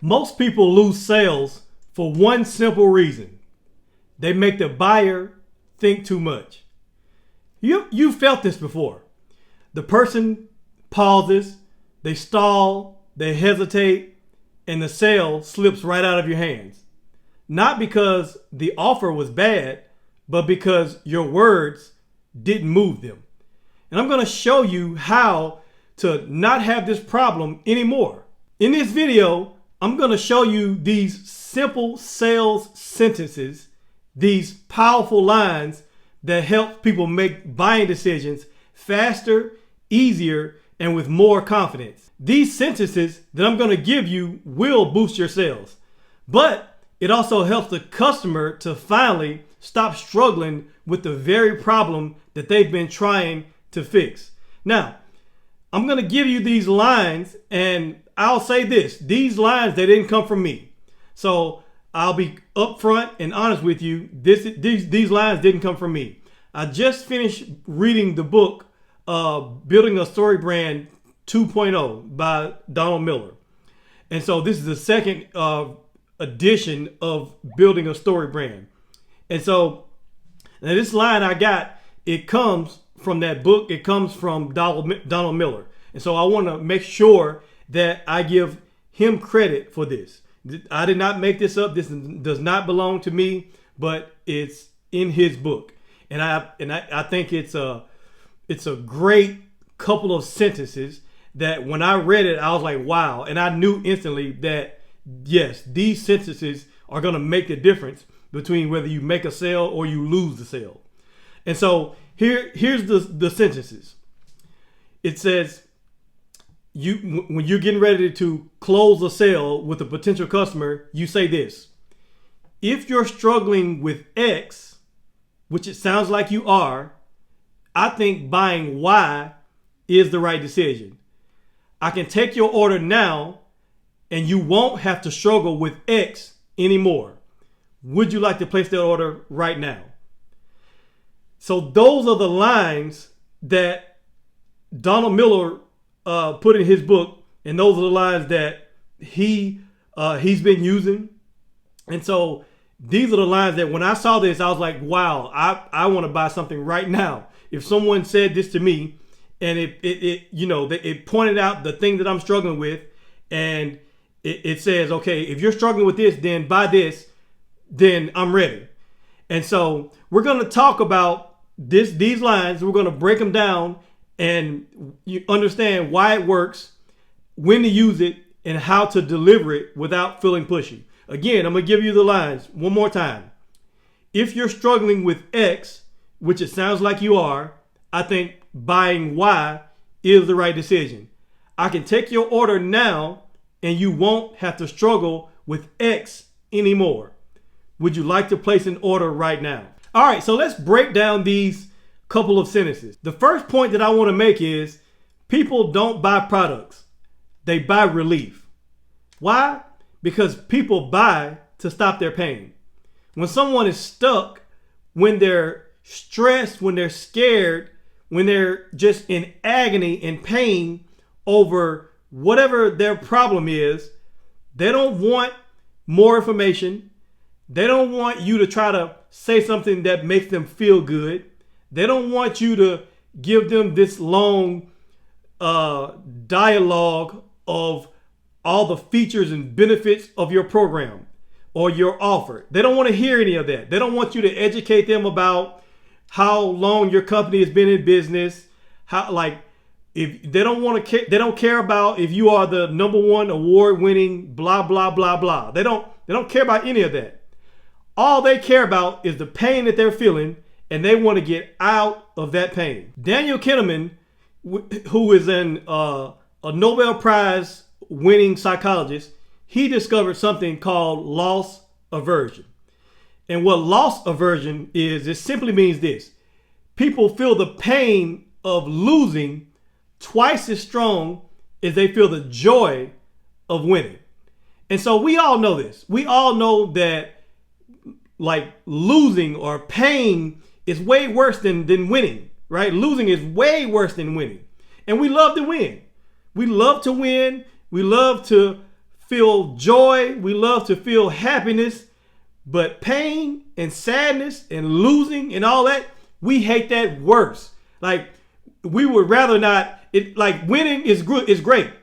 Most people lose sales for one simple reason. They make the buyer think too much. You felt this before. The person pauses, they stall, they hesitate, and the sale slips right out of your hands. Not because the offer was bad, but because your words didn't move them. And I'm going to show you how to not have this problem anymore. In this video, I'm going to show you these simple sales sentences, these powerful lines that help people make buying decisions faster, easier, and with more confidence. These sentences that I'm going to give you will boost your sales, but it also helps the customer to finally stop struggling with the very problem that they've been trying to fix. Now, I'm going to give you these lines, and I'll say this. These lines, they didn't come from me. So I'll be upfront and honest with you. These lines didn't come from me. I just finished reading the book, Building a Story Brand 2.0 by Donald Miller. And so this is the second edition of Building a Story Brand. And so now this line I got, it comes from that book. It comes from Donald Miller. And so I want to make sure that I give him credit for this. I did not make this up. This does not belong to me, but it's in his book. And I think it's a great couple of sentences that when I read it, I was like, wow. And I knew instantly that, yes, these sentences are going to make the difference between whether you make a sale or you lose the sale. And so here's the sentences. It says, when you're getting ready to close a sale with a potential customer, you say this: if you're struggling with X, which it sounds like you are, I think buying Y is the right decision. I can take your order now and you won't have to struggle with X anymore. Would you like to place that order right now? So those are the lines that Donald Miller put in his book, and those are the lines that he's been using. And so these are the lines that when I saw this, I was like, wow, I want to buy something right now. If someone said this to me and it pointed out the thing that I'm struggling with, and it says, okay, if you're struggling with this, then buy this, then I'm ready. And so we're going to talk about these lines. We're going to break them down and you understand why it works, when to use it, and how to deliver it without feeling pushy. Again, I'm going to give you the lines one more time. If you're struggling with X, which it sounds like you are, I think buying Y is the right decision. I can take your order now and you won't have to struggle with X anymore. Would you like to place an order right now? All right, so let's break down these couple of sentences. The first point that I want to make is people don't buy products. They buy relief. Why? Because people buy to stop their pain. When someone is stuck, when they're stressed, when they're scared, when they're just in agony and pain over whatever their problem is, they don't want more information. They don't want you to try to say something that makes them feel good. They don't want you to give them this long dialogue of all the features and benefits of your program or your offer. They don't want to hear any of that. They don't want you to educate them about how long your company has been in business. If they don't want to, they don't care about if you are the #1 award-winning blah blah blah blah. They don't care about any of that. All they care about is the pain that they're feeling, and they want to get out of that pain. Daniel Kahneman, who is a Nobel Prize winning psychologist, he discovered something called loss aversion. And what loss aversion is, it simply means this: people feel the pain of losing twice as strong as they feel the joy of winning. And so we all know this. We all know that like losing or pain is way worse than winning, right? Losing is way worse than winning. And we love to win. We love to win. We love to feel joy. We love to feel happiness. But pain and sadness and losing and all that, we hate that worse. Like, we would rather not. Like, winning is great.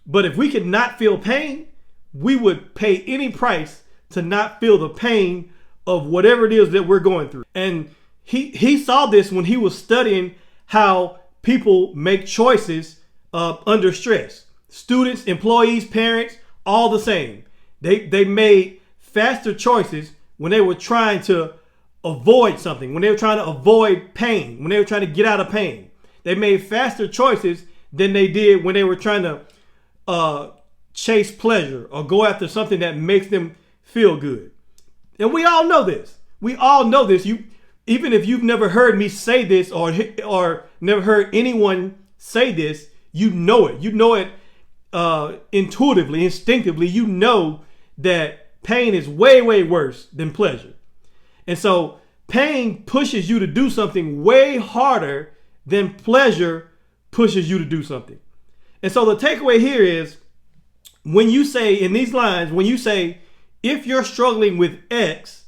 But if we could not feel pain, we would pay any price to not feel the pain of whatever it is that we're going through. And he saw this when he was studying how people make choices under stress. Students, employees, parents, all the same. They made faster choices when they were trying to avoid something, when they were trying to avoid pain, when they were trying to get out of pain. They made faster choices than they did when they were trying to chase pleasure or go after something that makes them feel good. And we all know this. We all know this. Even if you've never heard me say this or never heard anyone say this, you know it. You know it intuitively, instinctively. You know that pain is way, way worse than pleasure. And so pain pushes you to do something way harder than pleasure pushes you to do something. And so the takeaway here is, when you say in these lines, when you say, if you're struggling with X,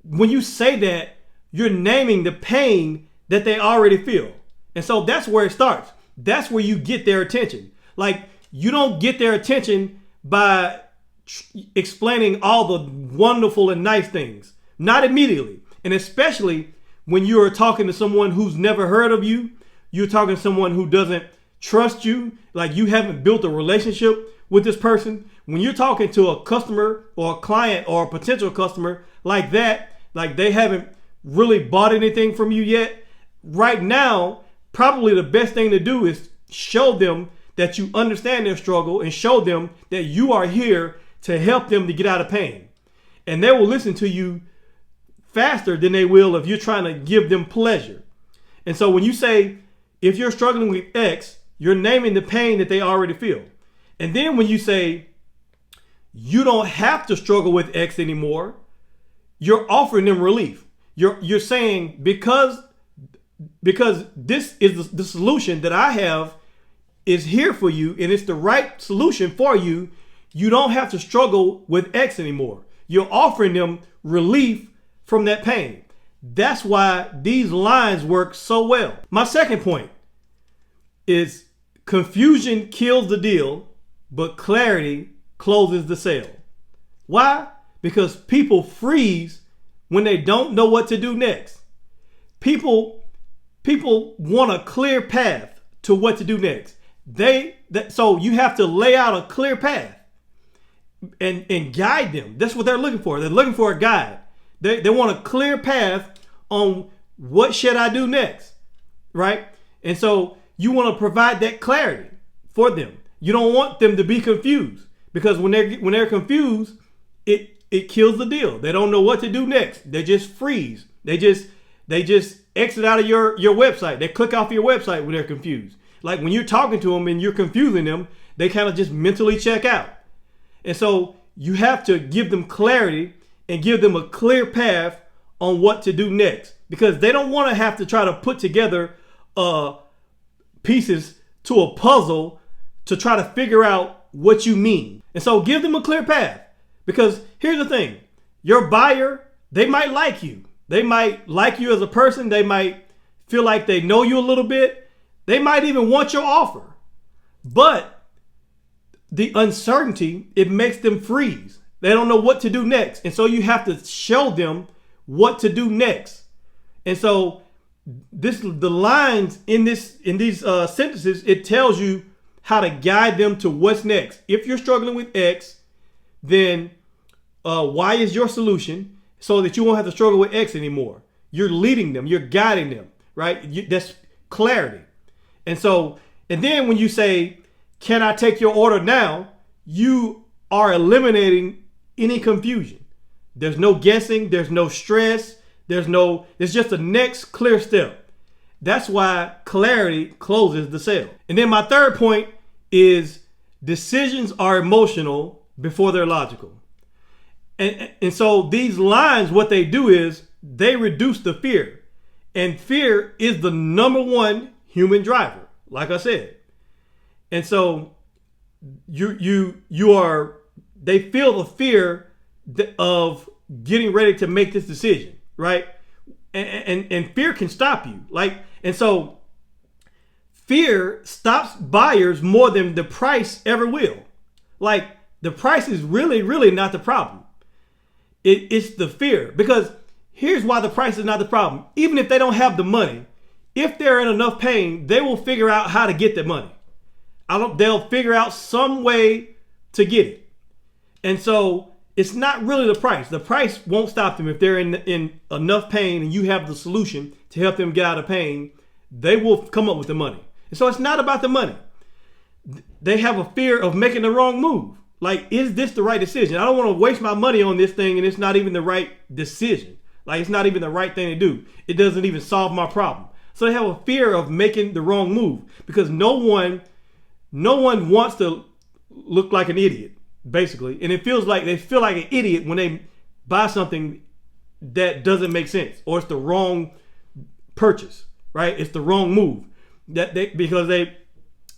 when you say that, you're naming the pain that they already feel. And so that's where it starts. That's where you get their attention. Like, you don't get their attention by explaining all the wonderful and nice things. Not immediately. And especially when you're talking to someone who's never heard of you, you're talking to someone who doesn't trust you, like you haven't built a relationship with this person. When you're talking to a customer or a client or a potential customer like that, like they haven't really bought anything from you yet, right now, probably the best thing to do is show them that you understand their struggle and show them that you are here to help them to get out of pain. And they will listen to you faster than they will if you're trying to give them pleasure. And so when you say, if you're struggling with X, you're naming the pain that they already feel. And then when you say, you don't have to struggle with X anymore, you're offering them relief. You're saying, because this is the solution that I have is here for you, and it's the right solution for you, you don't have to struggle with X anymore. You're offering them relief from that pain. That's why these lines work so well. My second point is, confusion kills the deal, but clarity closes the sale. Why? Because people freeze when they don't know what to do next. People want a clear path to what to do next. So you have to lay out a clear path and guide them. That's what they're looking for. They're looking for a guide. They want a clear path on what should I do next, right? And so you want to provide that clarity for them. You don't want them to be confused, because when they're confused, it kills the deal. They don't know what to do next. They just freeze. They just exit out of your website. They click off your website when they're confused. Like, when you're talking to them and you're confusing them, they kind of just mentally check out. And so you have to give them clarity and give them a clear path on what to do next, because they don't want to have to try to put together pieces to a puzzle to try to figure out what you mean. And so give them a clear path, because here's the thing. Your buyer, they might like you. They might like you as a person. They might feel like they know you a little bit. They might even want your offer. But the uncertainty, it makes them freeze. They don't know what to do next. And so you have to show them what to do next. And so the lines in these sentences, it tells you how to guide them to what's next. If you're struggling with X, then Y is your solution, so that you won't have to struggle with X anymore. You're leading them. You're guiding them, right? That's clarity. And then when you say, can I take your order now? You are eliminating any confusion. There's no guessing. There's no stress. It's just the next clear step. That's why clarity closes the sale. And then my third point is, decisions are emotional before they're logical. And so these lines, what they do is they reduce the fear. And fear is the number one human driver, like I said. And so you are they feel the fear of getting ready to make this decision, right? And fear can stop you. And so fear stops buyers more than the price ever will. Like, the price is really, really not the problem. It's the fear. Because here's why the price is not the problem. Even if they don't have the money, if they're in enough pain, they will figure out how to get the money. They'll figure out some way to get it. And so it's not really the price. The price won't stop them. If they're in enough pain and you have the solution to help them get out of pain, they will come up with the money. And so it's not about the money. They have a fear of making the wrong move. Like, is this the right decision? I don't want to waste my money on this thing and it's not even the right decision. Like, it's not even the right thing to do. It doesn't even solve my problem. So they have a fear of making the wrong move because no one wants to look like an idiot, basically. And they feel like an idiot when they buy something that doesn't make sense or it's the wrong purchase, right? It's the wrong move. Because they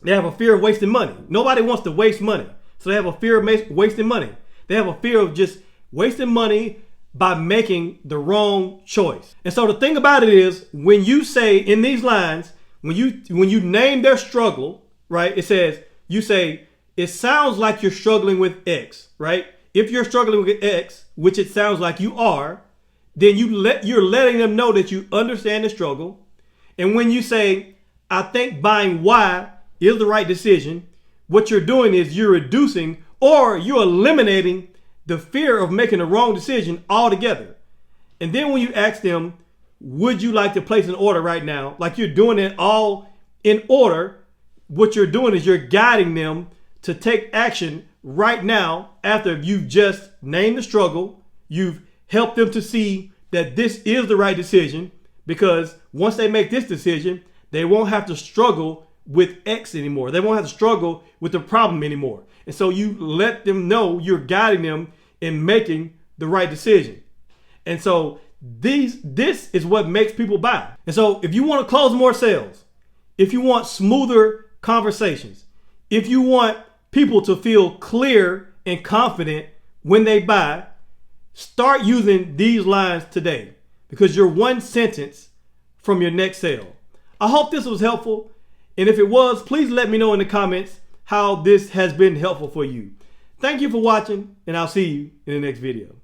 have a fear of wasting money. Nobody wants to waste money. So they have a fear of wasting money. They have a fear of just wasting money by making the wrong choice. And so the thing about it is, when you say in these lines, when you name their struggle, right? You say, it sounds like you're struggling with X, right? If you're struggling with X, which it sounds like you are, then you're letting them know that you understand the struggle. And when you say, I think buying Y is the right decision, what you're doing is you're reducing or you're eliminating the fear of making the wrong decision altogether. And then when you ask them, would you like to place an order right now? Like, you're doing it all in order. What you're doing is you're guiding them to take action right now after you've just named the struggle. You've helped them to see that this is the right decision, because once they make this decision, they won't have to struggle with X anymore. They won't have to struggle with the problem anymore. And so you let them know you're guiding them in making the right decision. And so this is what makes people buy. And so if you want to close more sales, if you want smoother conversations, if you want people to feel clear and confident when they buy, start using these lines today, because you're one sentence from your next sale. I hope this was helpful. And if it was, please let me know in the comments how this has been helpful for you. Thank you for watching, and I'll see you in the next video.